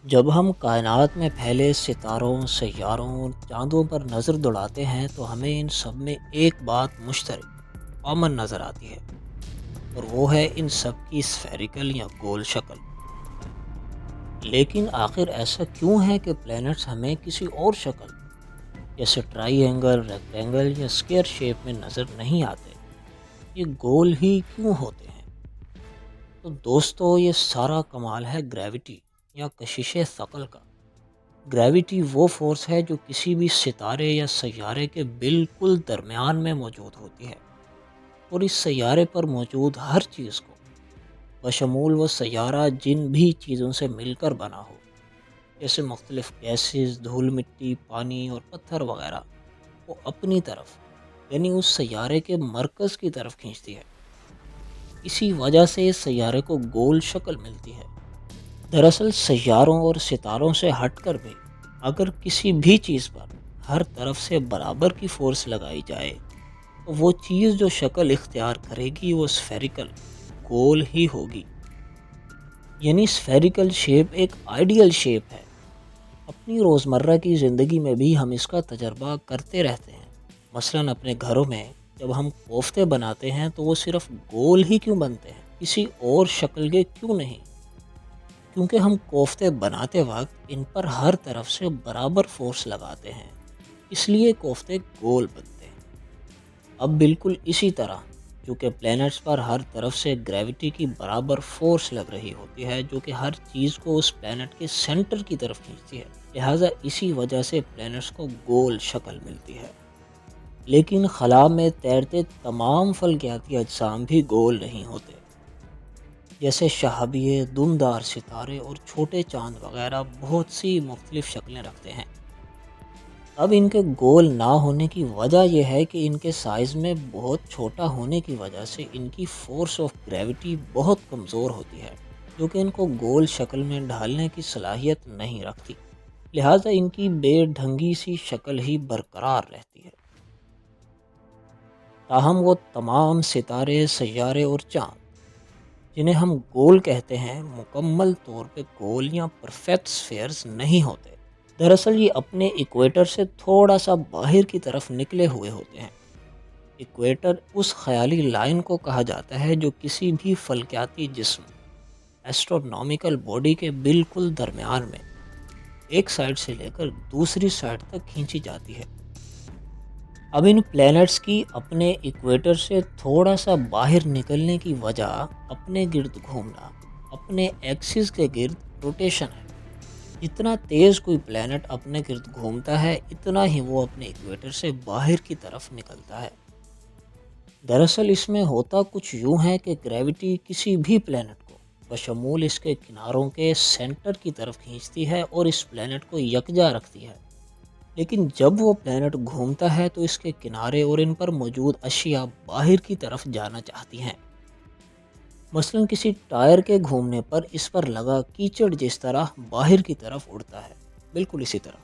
جب ہم کائنات میں پھیلے ستاروں، سیاروں اور چاندوں پر نظر دوڑاتے ہیں تو ہمیں ان سب میں ایک بات مشترک کامن نظر آتی ہے، اور وہ ہے ان سب کی اسفیریکل یا گول شکل۔ لیکن آخر ایسا کیوں ہے کہ پلینٹس ہمیں کسی اور شکل جیسے ٹرائی اینگل، ریکٹینگل یا اسکیئر شیپ میں نظر نہیں آتے؟ یہ گول ہی کیوں ہوتے ہیں؟ تو دوستو، یہ سارا کمال ہے گریوٹی یا کشش ثقل کا۔ گریوٹی وہ فورس ہے جو کسی بھی ستارے یا سیارے کے بالکل درمیان میں موجود ہوتی ہے، اور اس سیارے پر موجود ہر چیز کو، بشمول وہ سیارہ جن بھی چیزوں سے مل کر بنا ہو، جیسے مختلف گیسز، دھول مٹی، پانی اور پتھر وغیرہ، وہ اپنی طرف یعنی اس سیارے کے مرکز کی طرف کھینچتی ہے۔ اسی وجہ سے اس سیارے کو گول شکل ملتی ہے۔ دراصل سیاروں اور ستاروں سے ہٹ کر بھی اگر کسی بھی چیز پر ہر طرف سے برابر کی فورس لگائی جائے تو وہ چیز جو شکل اختیار کرے گی وہ اسفیریکل گول ہی ہوگی۔ یعنی اسفیریکل شیپ ایک آئیڈیل شیپ ہے۔ اپنی روزمرہ کی زندگی میں بھی ہم اس کا تجربہ کرتے رہتے ہیں۔ مثلاً اپنے گھروں میں جب ہم کوفتے بناتے ہیں تو وہ صرف گول ہی کیوں بنتے ہیں، کسی اور شکل کے کیوں نہیں؟ کیونکہ ہم کوفتے بناتے وقت ان پر ہر طرف سے برابر فورس لگاتے ہیں، اس لیے کوفتے گول بنتے ہیں۔ اب بالکل اسی طرح چونکہ پلینٹس پر ہر طرف سے گریوٹی کی برابر فورس لگ رہی ہوتی ہے جو کہ ہر چیز کو اس پلینٹ کے سینٹر کی طرف کھینچتی ہے، لہٰذا اسی وجہ سے پلینٹس کو گول شکل ملتی ہے۔ لیکن خلا میں تیرتے تمام فلکیاتی اجسام بھی گول نہیں ہوتے، جیسے شہابیے، دمدار ستارے اور چھوٹے چاند وغیرہ بہت سی مختلف شکلیں رکھتے ہیں۔ اب ان کے گول نہ ہونے کی وجہ یہ ہے کہ ان کے سائز میں بہت چھوٹا ہونے کی وجہ سے ان کی فورس آف گریوٹی بہت کمزور ہوتی ہے، جو کہ ان کو گول شکل میں ڈھالنے کی صلاحیت نہیں رکھتی، لہٰذا ان کی بے ڈھنگی سی شکل ہی برقرار رہتی ہے۔ تاہم وہ تمام ستارے، سیارے اور چاند جنہیں ہم گول کہتے ہیں مکمل طور پہ گول یا پرفیکٹ سفیئرز نہیں ہوتے۔ دراصل یہ اپنے ایکویٹر سے تھوڑا سا باہر کی طرف نکلے ہوئے ہوتے ہیں۔ ایکویٹر اس خیالی لائن کو کہا جاتا ہے جو کسی بھی فلکیاتی جسم، ایسٹرونامیکل باڈی کے بالکل درمیان میں ایک سائڈ سے لے کر دوسری سائڈ تک کھینچی جاتی ہے۔ اب ان پلینٹس کی اپنے ایکویٹر سے تھوڑا سا باہر نکلنے کی وجہ اپنے گرد گھومنا، اپنے ایکسس کے گرد روٹیشن ہے۔ جتنا تیز کوئی پلینٹ اپنے گرد گھومتا ہے اتنا ہی وہ اپنے ایکویٹر سے باہر کی طرف نکلتا ہے۔ دراصل اس میں ہوتا کچھ یوں ہے کہ گریوٹی کسی بھی پلینٹ کو بشمول اس کے کناروں کے سینٹر کی طرف کھینچتی ہے اور اس پلینٹ کو یکجا رکھتی ہے، لیکن جب وہ پلینٹ گھومتا ہے تو اس کے کنارے اور ان پر موجود اشیاء باہر کی طرف جانا چاہتی ہیں۔ مثلاً کسی ٹائر کے گھومنے پر اس پر لگا کیچڑ جس طرح باہر کی طرف اڑتا ہے، بالکل اسی طرح۔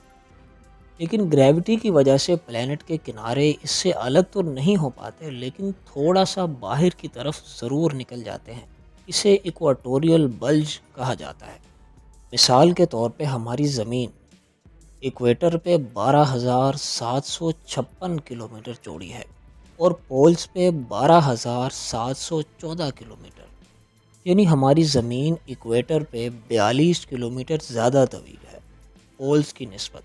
لیکن گریوٹی کی وجہ سے پلینٹ کے کنارے اس سے الگ تو نہیں ہو پاتے، لیکن تھوڑا سا باہر کی طرف ضرور نکل جاتے ہیں۔ اسے ایکواٹوریل بلج کہا جاتا ہے۔ مثال کے طور پہ ہماری زمین ایکویٹر پہ 12,756 کلومیٹر چوڑی ہے اور پولز پہ 12,714 کلومیٹر، یعنی ہماری زمین ایکویٹر پہ 42 کلومیٹر زیادہ طویل ہے پولز کی نسبت۔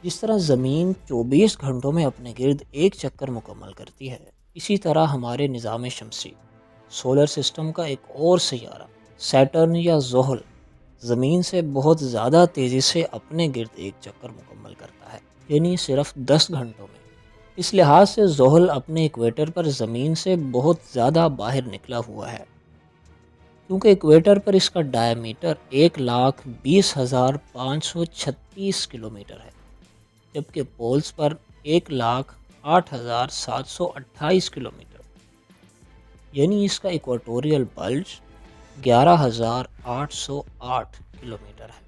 جس طرح زمین 24 گھنٹوں میں اپنے گرد ایک چکر مکمل کرتی ہے، اسی طرح ہمارے نظام شمسی سولر سسٹم کا ایک اور سیارہ سیٹرن یا زحل زمین سے بہت زیادہ تیزی سے اپنے گرد ایک چکر مکمل کرتا ہے، یعنی صرف 10 گھنٹوں میں۔ اس لحاظ سے زحل اپنے ایکویٹر پر زمین سے بہت زیادہ باہر نکلا ہوا ہے، کیونکہ ایکویٹر پر اس کا ڈائی میٹر 1,20,536 کلومیٹر ہے، جبکہ پولز پر 1,08,728 کلومیٹر، یعنی اس کا ایکواٹوریل بلج 11,808 کلومیٹر ہے۔